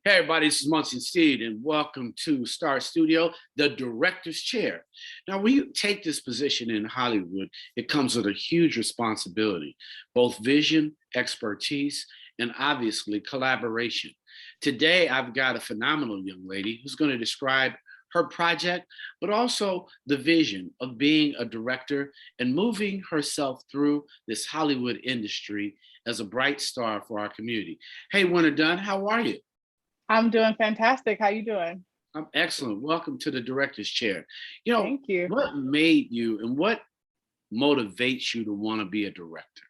Hey everybody, this is Muncie Steed, and welcome to Star Studio, the director's chair. Now, when you take this position in Hollywood, it comes with a huge responsibility, both vision, expertise, and obviously collaboration. Today, I've got a phenomenal young lady who's going to describe her project, but also the vision of being a director and moving herself through this Hollywood industry as a bright star for our community. Hey, Winter Dunn, how are you? I'm doing fantastic. How you doing? I'm excellent. Welcome to the director's chair. Thank you. What made you and what motivates you to want to be a director?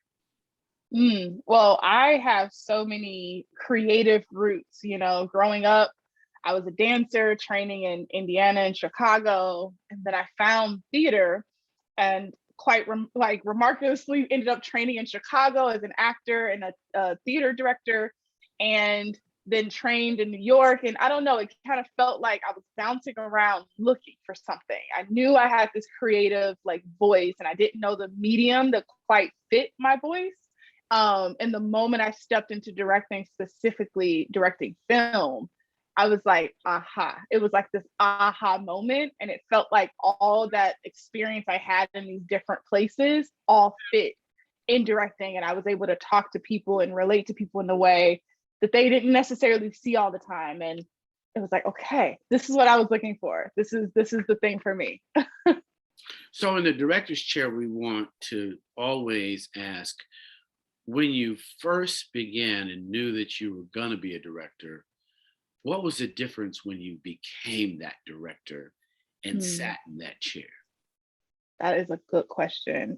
Well, I have so many creative roots. Growing up, I was a dancer training in Indiana and Chicago, and then I found theater and remarkably ended up training in Chicago as an actor and a theater director. And then trained in New York. And I don't know, it kind of felt like I was bouncing around looking for something. I knew I had this creative voice and I didn't know the medium that quite fit my voice. And the moment I stepped into directing, specifically directing film, I was like, aha. It was like this aha moment. And it felt like all that experience I had in these different places all fit in directing. And I was able to talk to people and relate to people in the way that they didn't necessarily see all the time. And it was like, okay, this is what I was looking for. This is the thing for me. So in the director's chair, we want to always ask, when you first began and knew that you were going to be a director, what was the difference when you became that director and sat in that chair? That is a good question.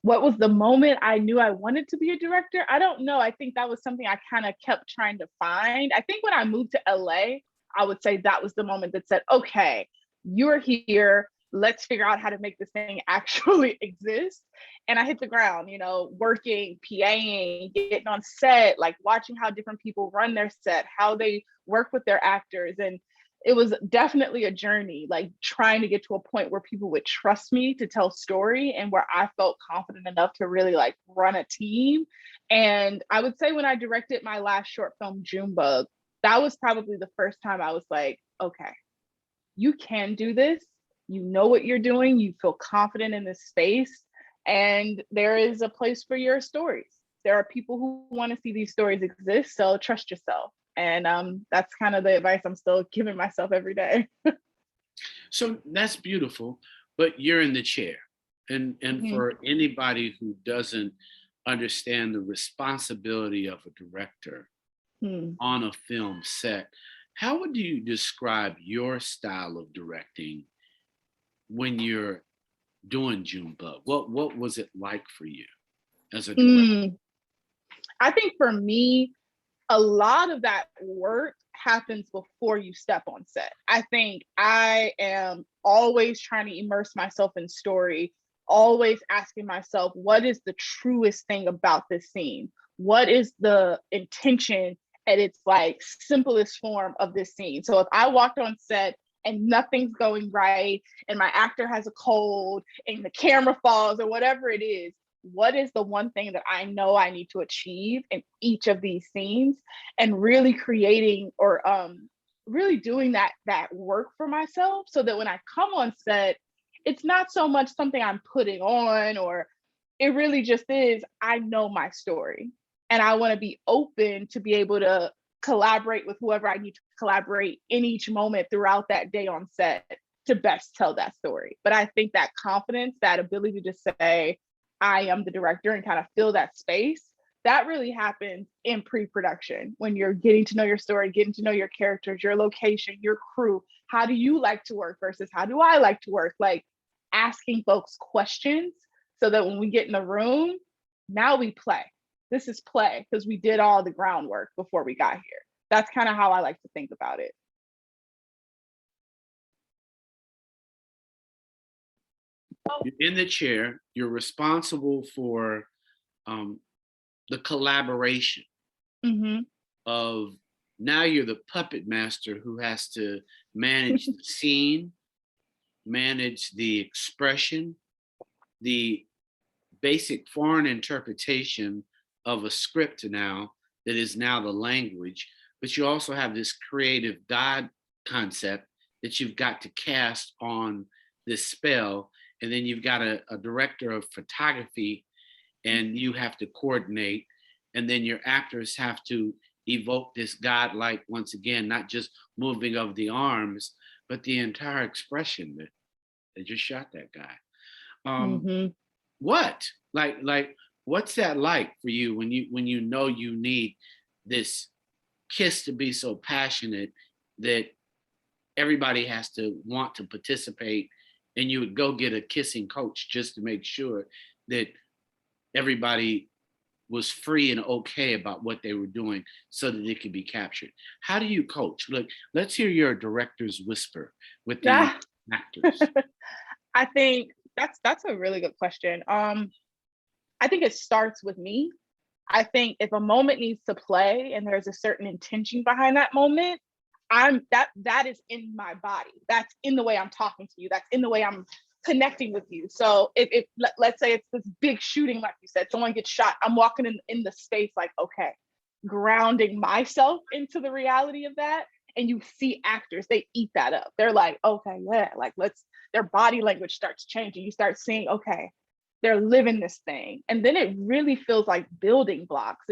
What was the moment I knew I wanted to be a director? I don't know. I think that was something I kind of kept trying to find. I think when I moved to LA, I would say that was the moment that said, okay, you're here. Let's figure out how to make this thing actually exist. And I hit the ground, working, PAing, getting on set, watching how different people run their set, how they work with their actors. And it was definitely a journey, trying to get to a point where people would trust me to tell story and where I felt confident enough to really run a team. And I would say when I directed my last short film, Junebug, that was probably the first time I was like, okay, you can do this. You know what you're doing. You feel confident in this space. And there is a place for your stories. There are people who want to see these stories exist. So trust yourself. And that's kind of the advice I'm still giving myself every day. So that's beautiful, but you're in the chair. And for anybody who doesn't understand the responsibility of a director on a film set, how would you describe your style of directing when you're doing Junebug? What was it like for you as a director? I think for me, a lot of that work happens before you step on set. I think I am always trying to immerse myself in story, always asking myself, what is the truest thing about this scene? What is the intention at its simplest form of this scene? So if I walked on set and nothing's going right and my actor has a cold and the camera falls or whatever it is, what is the one thing that I know I need to achieve in each of these scenes, and really creating or really doing that work for myself so that when I come on set, it's not so much something I'm putting on, or it really just is, I know my story and I want to be open to be able to collaborate with whoever I need to collaborate in each moment throughout that day on set to best tell that story. But I think that confidence, that ability to say, I am the director and kind of fill that space, that really happens in pre-production when you're getting to know your story, getting to know your characters, your location, your crew. How do you like to work versus how do I like to work? Asking folks questions so that when we get in the room, now we play. This is play because we did all the groundwork before we got here. That's kind of how I like to think about it. You're in the chair, you're responsible for the collaboration of, now you're the puppet master who has to manage the scene, manage the expression, the basic foreign interpretation of a script now that is now the language, but you also have this creative God concept that you've got to cast on this spell. And then you've got a director of photography, and you have to coordinate. And then your actors have to evoke this godlike, once again, not just moving of the arms, but the entire expression that they just shot that guy. Um, Mm-hmm. what what's that like for you when you know you need this kiss to be so passionate that everybody has to want to participate, and you would go get a kissing coach just to make sure that everybody was free and okay about what they were doing so that it could be captured. How do you coach? Look, let's hear your director's whisper with the Yeah. actors. I think that's a really good question. I think it starts with me. I think if a moment needs to play and there's a certain intention behind that moment, that is in my body. That's in the way I'm talking to you. That's in the way I'm connecting with you. So if let's say it's this big shooting, like you said, someone gets shot, I'm walking in the space like, okay, grounding myself into the reality of that. And you see actors, they eat that up. They're like, okay, yeah, like their body language starts changing. You start seeing, okay, they're living this thing. And then it really feels like building blocks.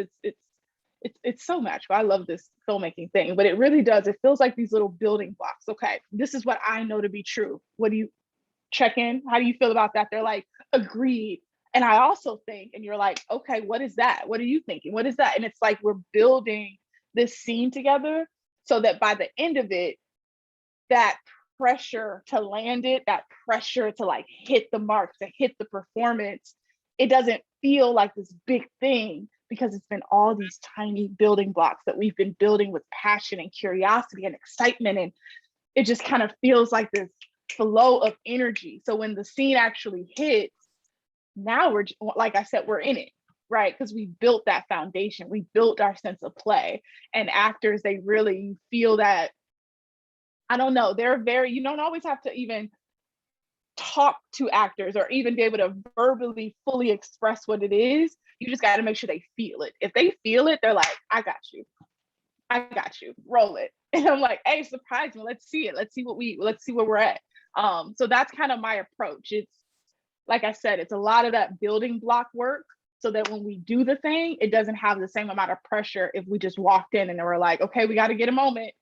It's so magical. I love this filmmaking thing, but it really does. It feels like these little building blocks. Okay, this is what I know to be true. What do you check in? How do you feel about that? They're like, agreed. And I also think, and you're like, okay, what is that? What are you thinking? What is that? And it's like we're building this scene together so that by the end of it, that pressure to land it, that pressure to like hit the mark, to hit the performance, it doesn't feel like this big thing because it's been all these tiny building blocks that we've been building with passion and curiosity and excitement. And it just kind of feels like this flow of energy. So when the scene actually hits, now we're, like I said, we're in it, right? Because we built that foundation, we built our sense of play. And actors, they really feel that, I don't know, they're very, you don't always have to even talk to actors or even be able to verbally fully express what it is. You just got to make sure they feel it. If they feel it, they're like, I got you. I got you. Roll it. And I'm like, hey, surprise me. Let's see it. Let's see where we're at. So that's kind of my approach. It's like I said, it's a lot of that building block work so that when we do the thing, it doesn't have the same amount of pressure if we just walked in and they were like, okay, we got to get a moment.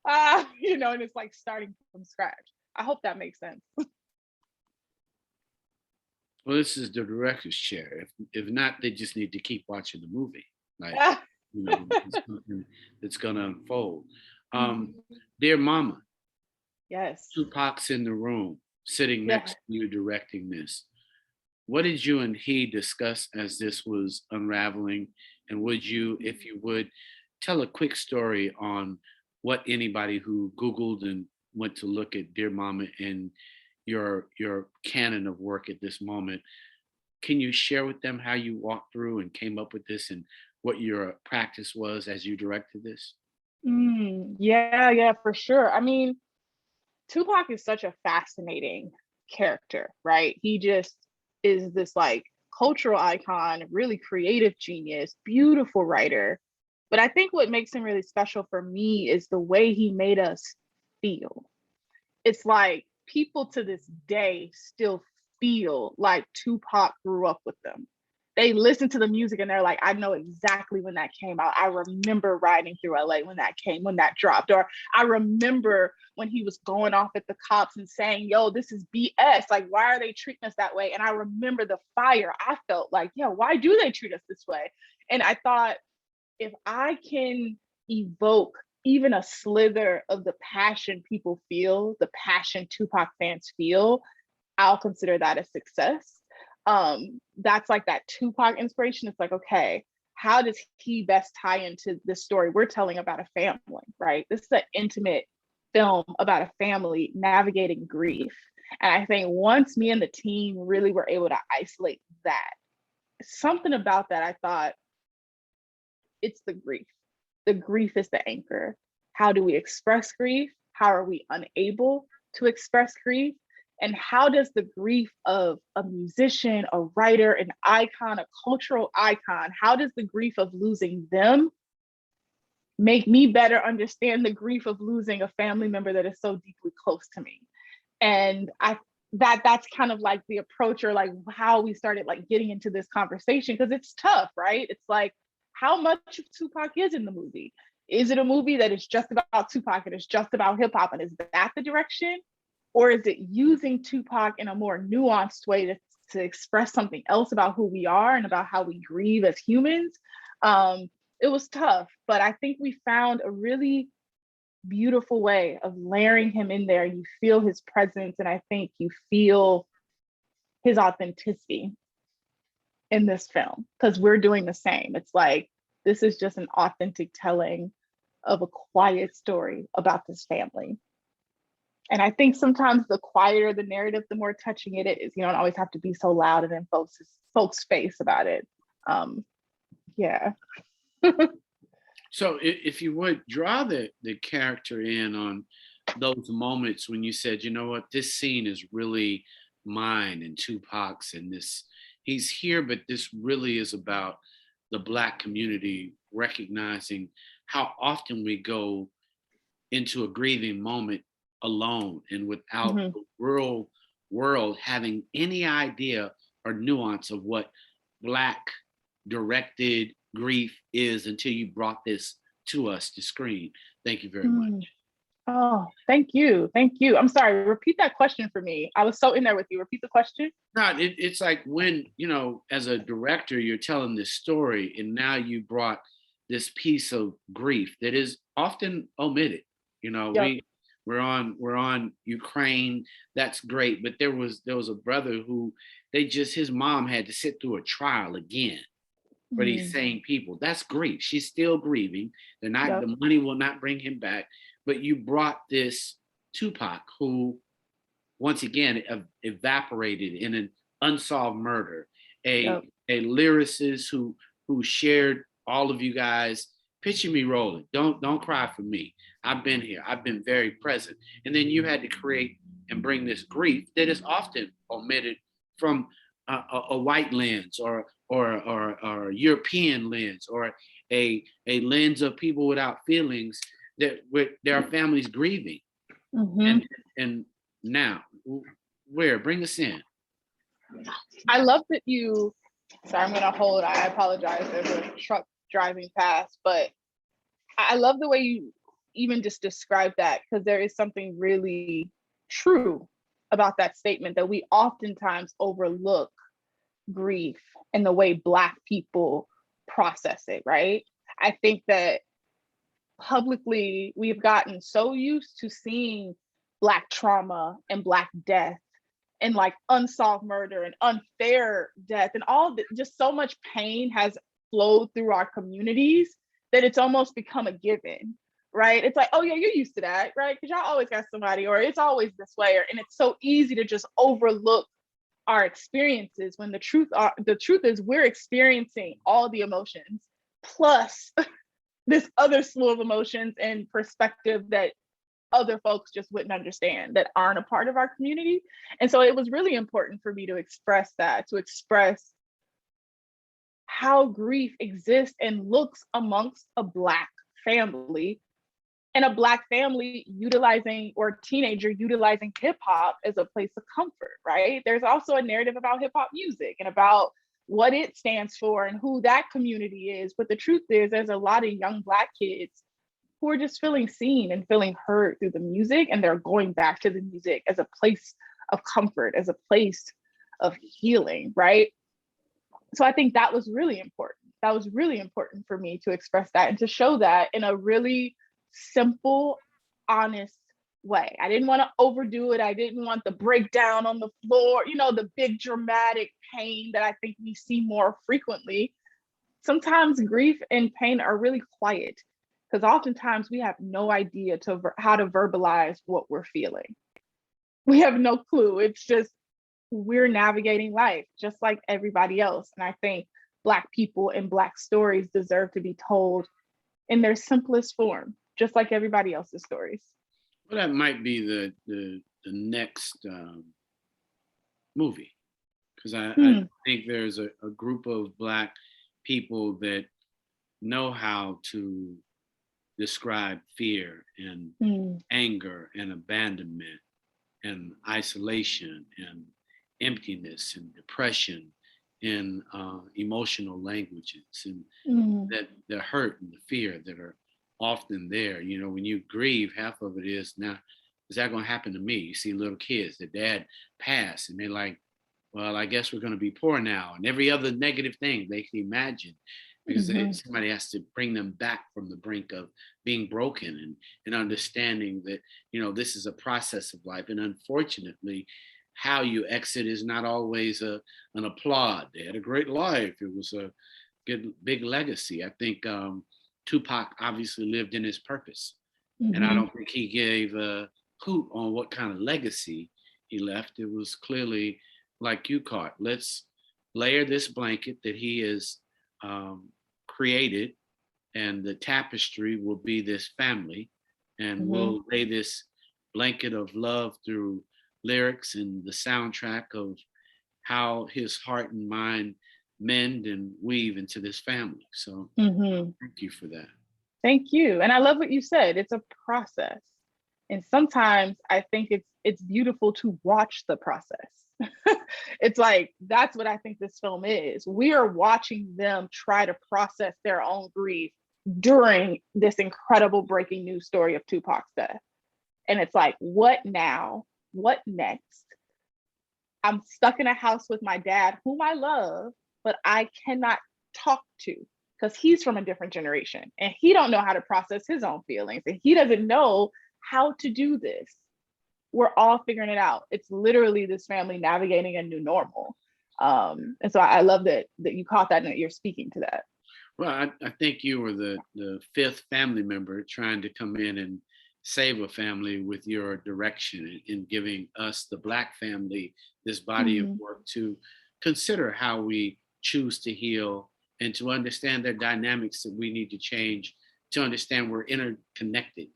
And it's like starting from scratch. I hope that makes sense. Well, this is the director's chair. If not, they just need to keep watching the movie. Like, it's something that's gonna unfold. Dear Mama, Yes. Tupac's in the room, sitting next Yes. to you directing this. What did you and he discuss as this was unraveling? And would you, if you would, tell a quick story on what anybody who Googled and went to look at Dear Mama and your canon of work at this moment, can you share with them how you walked through and came up with this and what your practice was as you directed this? Yeah, for sure. I mean, Tupac is such a fascinating character, right? He just is this like cultural icon, really creative genius, beautiful writer. But I think what makes him really special for me is the way he made us feel. It's like people to this day still feel like Tupac grew up with them. They listen to the music and they're like, I know exactly when that came out. I remember riding through LA when that dropped. Or I remember when he was going off at the cops and saying, yo, this is BS. Like, why are they treating us that way? And I remember the fire. I felt like, yeah, why do they treat us this way? And I thought, if I can evoke even a slither of the passion people feel, the passion Tupac fans feel, I'll consider that a success. That's like that Tupac inspiration. It's like, okay, how does he best tie into this story we're telling about a family, right? This is an intimate film about a family navigating grief. And I think once me and the team really were able to isolate that, something about that, I thought, it's the grief. The grief is the anchor. How do we express grief? How are we unable to express grief? And how does the grief of a musician, a writer, an icon, a cultural icon, how does the grief of losing them make me better understand the grief of losing a family member that is so deeply close to me. And that's kind of like the approach, or like how we started like getting into this conversation, because it's tough, right? It's like, how much of Tupac is in the movie? Is it a movie that is just about Tupac and it's just about hip hop, and is that the direction? Or is it using Tupac in a more nuanced way to express something else about who we are and about how we grieve as humans? It was tough, but I think we found a really beautiful way of layering him in there. You feel his presence, and I think you feel his authenticity in this film, because we're doing the same. It's like, this is just an authentic telling of a quiet story about this family. And I think sometimes the quieter the narrative, the more touching it is. You don't always have to be so loud and in folks' face about it. Yeah. So if you would draw the character in on those moments when you said, you know what, this scene is really mine and Tupac's, and this, he's here, but this really is about the Black community recognizing how often we go into a grieving moment alone and without the world having any idea or nuance of what Black directed grief is until you brought this to us to screen. Thank you very much. Oh, thank you. Thank you. I'm sorry. Repeat that question for me. I was so in there with you. Repeat the question. No, it's like when, you know, as a director, you're telling this story and now you brought this piece of grief that is often omitted. You know, Yep. we're on Ukraine. That's great. But there was a brother who his mom had to sit through a trial again for these same people. That's grief. She's still grieving. They're not, Yep. the money will not bring him back. But you brought this Tupac who, once again, evaporated in an unsolved murder, Yep. a lyricist who shared all of you guys. Picture me rolling. Don't cry for me. I've been here. I've been very present. And then you had to create and bring this grief that is often omitted from a white lens or a European lens or a lens of people without feelings that there are families grieving. And now, where? Bring us in. I love that you. Sorry, I'm gonna hold. I apologize. There's a truck driving past, but I love the way you even just described that, because there is something really true about that statement, that we oftentimes overlook grief and the way Black people process it, right? I think that publicly we've gotten so used to seeing Black trauma and Black death and like unsolved murder and unfair death and all that, just so much pain has flowed through our communities that it's almost become a given, right? It's like, oh yeah, you're used to that, right? Because y'all always got somebody, or it's always this way, and it's so easy to just overlook our experiences, when the truth is we're experiencing all the emotions plus this other slew of emotions and perspective that other folks just wouldn't understand, that aren't a part of our community. And so it was really important for me to express that, to express how grief exists and looks amongst a Black family, and a Black family utilizing, or teenager utilizing hip hop as a place of comfort, right? There's also a narrative about hip hop music and about what it stands for and who that community is. But the truth is, there's a lot of young Black kids who are just feeling seen and feeling heard through the music, and they're going back to the music as a place of comfort, as a place of healing, right? So I think that was really important. That was really important for me to express that and to show that in a really simple, honest way. I didn't want to overdo it. I didn't want the breakdown on the floor, the big dramatic pain that I think we see more frequently. Sometimes grief and pain are really quiet, because oftentimes we have no idea how to verbalize what we're feeling. We have no clue. It's just, we're navigating life just like everybody else. And I think Black people and Black stories deserve to be told in their simplest form, just like everybody else's stories. Well, that might be the next movie, because I think there's a group of Black people that know how to describe fear and Mm, anger and abandonment and isolation and emptiness and depression in emotional languages, and mm, that the hurt and the fear that are often there. You know, when you grieve, half of it is, now, is that going to happen to me? You see little kids, their dad passed, and they're like, well, I guess we're going to be poor now, and every other negative thing they can imagine, because mhm, somebody has to bring them back from the brink of being broken, and understanding that, you know, this is a process of life, and unfortunately, how you exit is not always an applaud. They had a great life. It was a good big legacy. I think Tupac obviously lived in his purpose, and I mhm, don't think he gave a hoot on what kind of legacy he left. It was clearly, like you caught, let's layer this blanket that he has um, created, and the tapestry will be this family, and mhm. we'll lay this blanket of love through lyrics and the soundtrack of how his heart and mind mend and weave into this family. So Mhm. thank you for that. Thank you. And I love what you said. It's a process. And sometimes I think it's beautiful to watch the process. It's like that's what I think this film is. We are watching them try to process their own grief during this incredible breaking news story of Tupac's death. And it's like, what now? What next? I'm stuck in a house with my dad, whom I love, but I cannot talk to because he's from a different generation and he don't know how to process his own feelings and he doesn't know how to do this. We're all figuring it out. It's literally this family navigating a new normal. And so I love that you caught that and that you're speaking to that. Well, I think you were the fifth family member trying to come in and save a family with your direction, and giving us, the Black family, this body of Mhm, work to consider how we choose to heal, and to understand the dynamics that we need to change, to understand we're interconnected.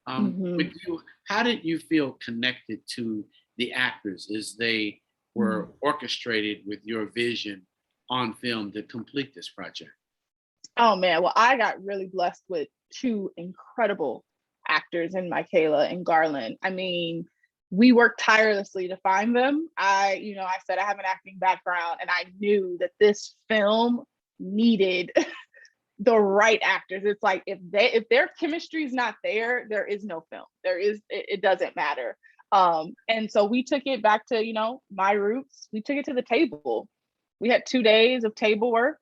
With mhm, you, how did you feel connected to the actors as they mhm. were orchestrated with your vision on film to complete this project? Oh man, well, I got really blessed with two incredible actors in Michaela and Garland. I mean, we worked tirelessly to find them. I said I have an acting background and I knew that this film needed the right actors. It's like if their chemistry is not there, there is no film. It doesn't matter. And so we took it back to, my roots. We took it to the table. We had 2 days of table work,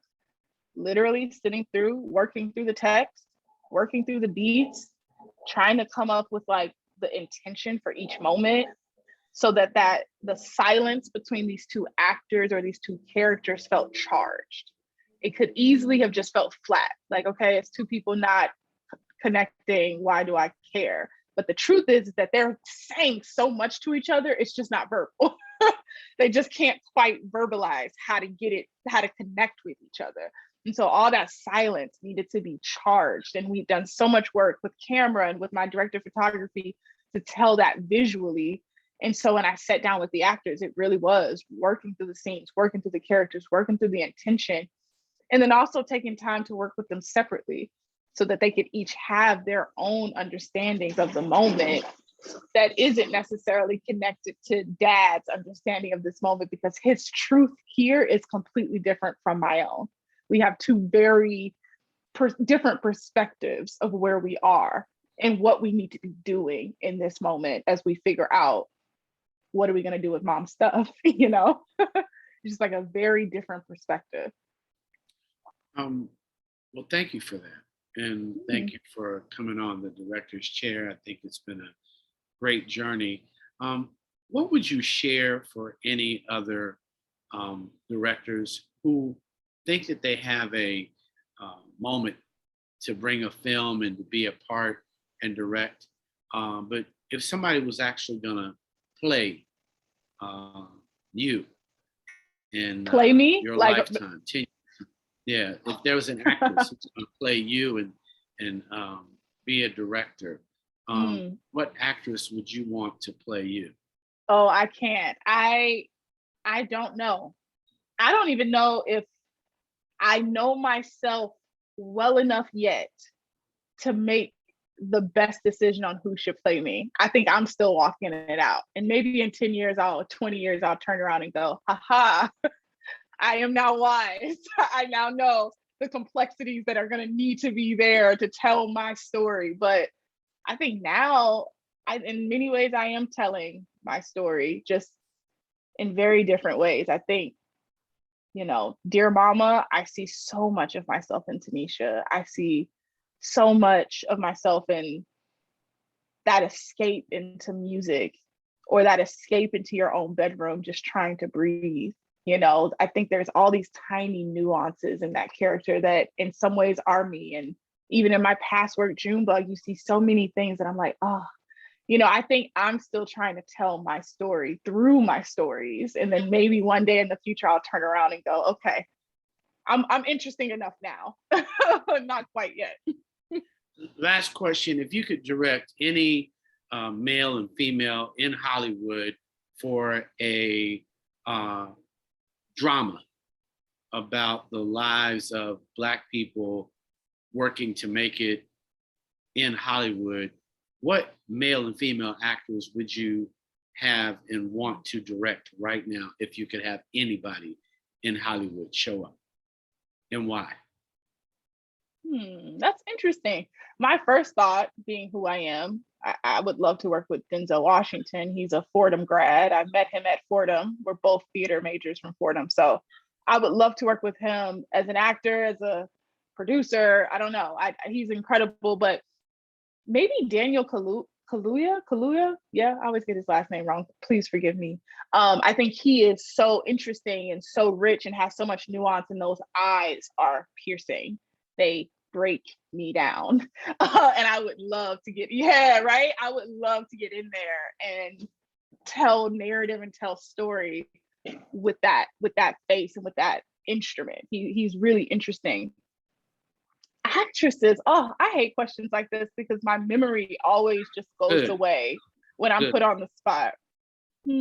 literally sitting through, working through the text, working through the beats, trying to come up with like the intention for each moment so that the silence between these two actors or these two characters felt charged. It could easily have just felt flat. Like, okay, it's two people not connecting. Why do I care? But the truth is that they're saying so much to each other, it's just not verbal. They just can't quite verbalize how to get it, how to connect with each other. And so all that silence needed to be charged. And we've done so much work with camera and with my director of photography to tell that visually. And so when I sat down with the actors, it really was working through the scenes, working through the characters, working through the intention, and then also taking time to work with them separately so that they could each have their own understandings of the moment that isn't necessarily connected to dad's understanding of this moment because his truth here is completely different from my own. We have two very different perspectives of where we are and what we need to be doing in this moment as we figure out what are we going to do with mom's stuff, just like a very different perspective. Um, well, thank you for that. And thank you for coming on the director's chair. I think it's been a great journey. Um, what would you share for any other directors who think that they have a moment to bring a film and to be a part and direct? But if somebody was actually going to play uh, you in Play me your like lifetime, yeah, if there was an actress who's going to play you and be a director, what actress would you want to play you? oh, I can't. I don't know. I don't even know if I know myself well enough yet to make the best decision on who should play me. I think I'm still walking it out. And maybe in 10 years, 20 years, I'll turn around and go, haha, I am now wise. I now know the complexities that are going to need to be there to tell my story. But I think now, in many ways, I am telling my story, just in very different ways. I think, Dear Mama, I see so much of myself in Tanisha. I see so much of myself in that escape into music, or that escape into your own bedroom, just trying to breathe. I think there's all these tiny nuances in that character that in some ways are me. And even in my past work, Junebug, you see so many things that I'm like, oh, I think I'm still trying to tell my story through my stories. And then maybe one day in the future, I'll turn around and go, okay, I'm interesting enough now. Not quite yet. Last question. If you could direct any male and female in Hollywood for a drama about the lives of Black people working to make it in Hollywood, what male and female actors would you have and want to direct right now if you could have anybody in Hollywood show up, and why? That's interesting. My first thought, being who I am, I would love to work with Denzel Washington. He's a Fordham grad. I met him at Fordham. We're both theater majors from Fordham. So I would love to work with him as an actor, as a producer. I don't know. He's incredible, but maybe Daniel Kaluuya. Yeah, I always get his last name wrong. Please forgive me. I think he is so interesting and so rich and has so much nuance, and those eyes are piercing. They break me down. And I would love to I would love to get in there and tell narrative and tell story with that face and with that instrument. He's really interesting. Actresses, oh, I hate questions like this because my memory always just goes away when I'm put on the spot. I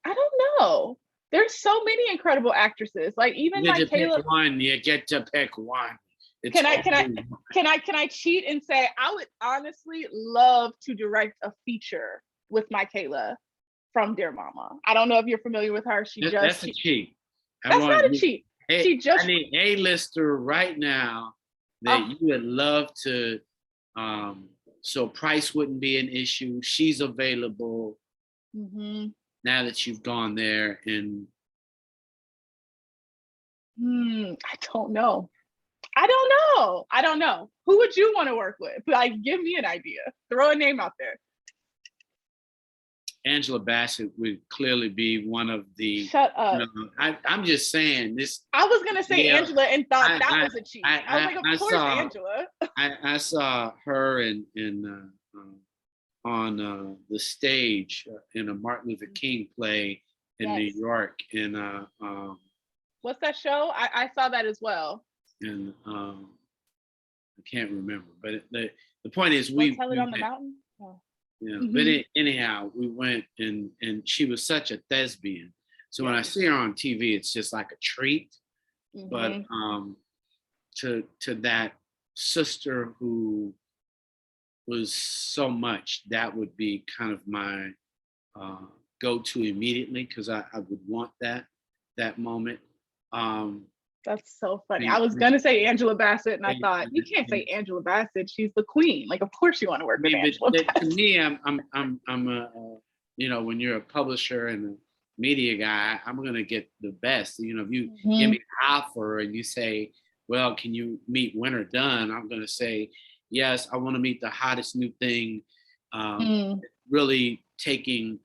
don't know. There's so many incredible actresses. Like even You like get to Kayla. pick one. You get to pick one. Can I cheat and say I would honestly love to direct a feature with my Kayla from Dear Mama. I don't know if you're familiar with her. That's a cheat. That's not a cheat. I need a lister right now that you would love to. So price wouldn't be an issue. She's available. Mm-hmm. Now that you've gone there, and I don't know. Who would you want to work with? Like, give me an idea. Throw a name out there. Angela Bassett would clearly be one of the. Shut up. I'm just saying this. I was gonna say Angela and thought that was a cheat. I was like, of course, Angela. I saw her on the stage in a Martin Luther King play in New York, and what's that show? I saw that as well. And I can't remember, but the point is, Tell It on the Mountain. Oh. Yeah, but anyhow, we went and she was such a thespian. So when I see her on TV, it's just like a treat. But to that sister who was so much, that would be kind of my go-to immediately, because I would want that moment. That's so funny. I was gonna say Angela Bassett, and I thought you can't say Angela Bassett. She's the queen. Like, of course you want to work with Angela Bassett. To me, I'm a when you're a publisher and a media guy, I'm gonna get the best. If you give me an offer and you say, well, can you meet Winter Dunn? I'm gonna say, yes, I want to meet the hottest new thing, really taking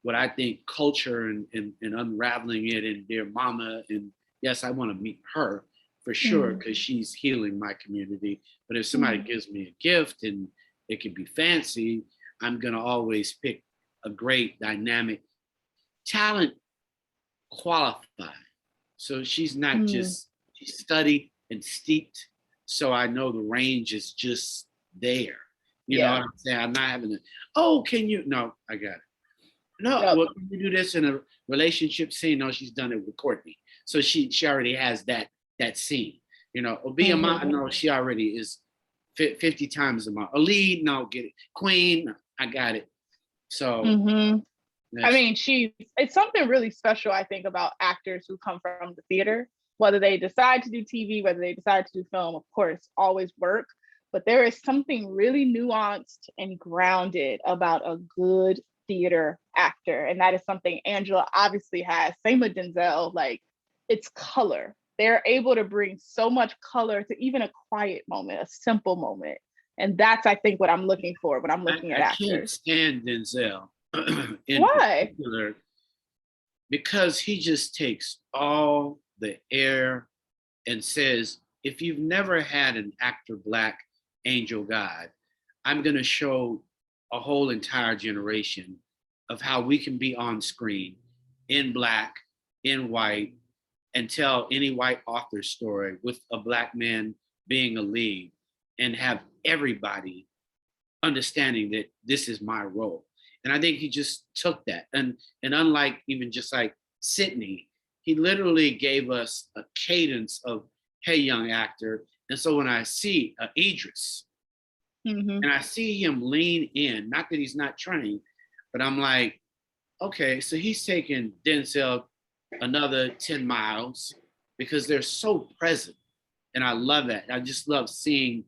what I think culture and unraveling it in Dear Mama. And yes, I want to meet her for sure, because she's healing my community. But if somebody gives me a gift and it can be fancy, I'm going to always pick a great dynamic talent, qualified. So she's not just, she's studied and steeped. So I know the range is just there. You know what I'm saying? I'm not having can you? No, I got it. No, well, can you do this in a relationship scene? No, she's done it with Courtney. So she already has that scene. You know, or be a mom. No, she already is 50 times a mom. A lead, no, get it. Queen, I got it. So, I mean, it's something really special, I think, about actors who come from the theater, whether they decide to do TV, whether they decide to do film, of course, always work. But there is something really nuanced and grounded about a good theater actor. And that is something Angela obviously has. Same with Denzel, like it's color. They're able to bring so much color to even a quiet moment, a simple moment. And that's, I think, what I'm looking for when I'm looking at actors. I can't stand Denzel in Why? particular, because he just takes all the air and says, if you've never had an actor Black angel God, I'm going to show a whole entire generation of how we can be on screen in Black, in white, and tell any white author's story with a Black man being a lead and have everybody understanding that this is my role. And I think he just took that. And unlike even just like Sydney, he literally gave us a cadence of, hey, young actor. And so when I see Idris, and I see him lean in, not that he's not trying, but I'm like, okay, so he's taking Denzel another 10 miles because they're so present. And I love that. I just love seeing,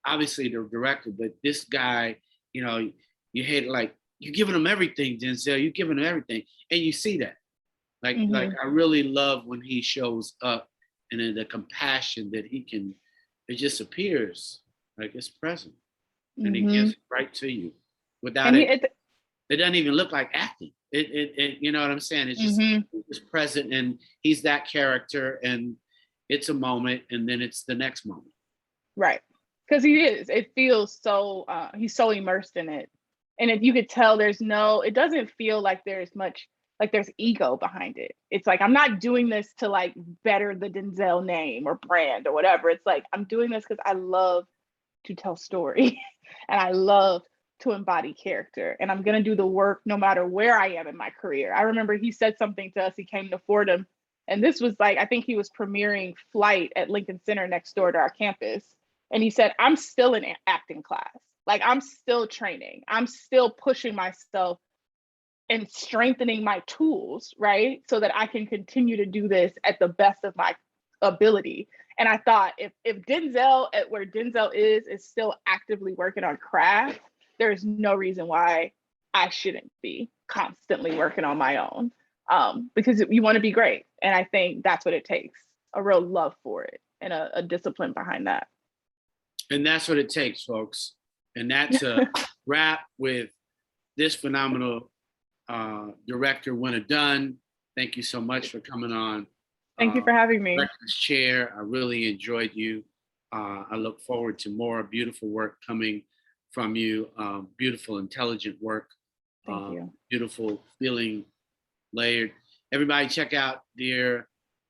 obviously, the director, but this guy, you know, you hate, like, you're giving him everything, Denzel, you're giving him everything. And you see that. Like I really love when he shows up and then the compassion that he can, it just appears like it's present. And he gives it right to you without it. It doesn't even look like acting. It you know what I'm saying? It's just it's present, and he's that character, and it's a moment, and then it's the next moment. Right, because he is. It feels so. He's so immersed in it, and if you could tell, it doesn't feel like there's much, like there's ego behind it. It's like, I'm not doing this to like better the Denzel name or brand or whatever. It's like, I'm doing this because I love to tell story, and I love to embody character, and I'm going to do the work no matter where I am in my career. I remember he said something to us. He came to Fordham, and this was like, I think he was premiering Flight at Lincoln Center next door to our campus. And he said, I'm still in acting class. Like, I'm still training. I'm still pushing myself and strengthening my tools, right? So that I can continue to do this at the best of my ability. And I thought, if Denzel, at where Denzel is still actively working on craft, there's no reason why I shouldn't be constantly working on my own, because you want to be great. And I think that's what it takes, a real love for it and a discipline behind that. And that's what it takes, folks. And that's a wrap with this phenomenal director, Winter Dunn. Thank you so much for coming on. Thank you for having me. Director's Chair. I really enjoyed you. I look forward to more beautiful work coming from you. Beautiful, intelligent work. Thank you. Beautiful, feeling layered. Everybody check out Dear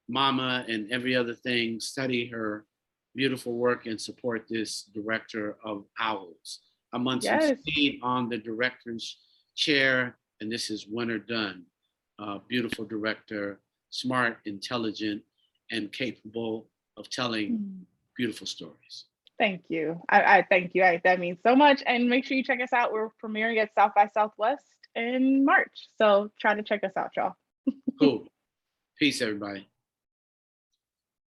Mama and every other thing. Study her beautiful work and support this director of ours. I'm Munson Speed on the Director's Chair, and this is Winter Dunn. Beautiful director, smart, intelligent, and capable of telling beautiful stories. Thank you. I thank you. That means so much. And make sure you check us out. We're premiering at South by Southwest in March. So try to check us out, y'all. Cool. Peace, everybody.